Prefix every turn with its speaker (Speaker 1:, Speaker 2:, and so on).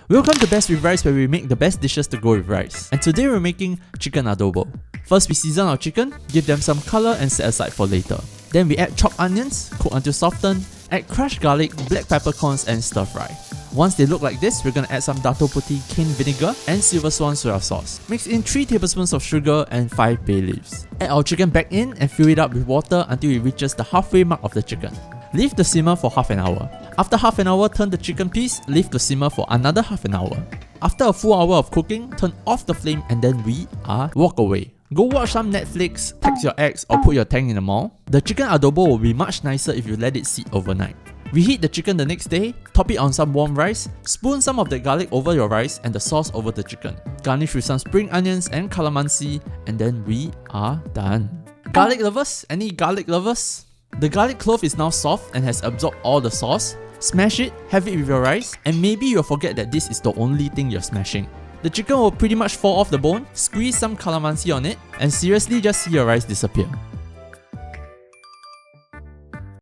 Speaker 1: Welcome to Best with Rice, where we make the best dishes to go with rice. And today we're making chicken adobo. First we season our chicken, give them some color and set aside for later. Then we add chopped onions, cook until softened, add crushed garlic, black peppercorns and stir fry. Once they look like this, we're gonna add some Datu Puti cane vinegar and Silver Swan soya sauce. Mix in 3 tablespoons of sugar and 5 bay leaves. Add our chicken back in and fill it up with water until it reaches the halfway mark of the chicken. Leave to simmer for half an hour. After half an hour, turn the chicken piece, leave to simmer for another half an hour. After a full hour of cooking, turn off the flame and then walk away. Go watch some Netflix, text your ex or put your tank in the mall. The chicken adobo will be much nicer if you let it sit overnight. Reheat the chicken the next day, top it on some warm rice, spoon some of the garlic over your rice and the sauce over the chicken. Garnish with some spring onions and calamansi, and then we are done. Garlic lovers? Any garlic lovers? The garlic clove is now soft and has absorbed all the sauce. Smash it, have it with your rice, and maybe you'll forget that this is the only thing you're smashing. The chicken will pretty much fall off the bone, squeeze some calamansi on it, and seriously just see your rice disappear.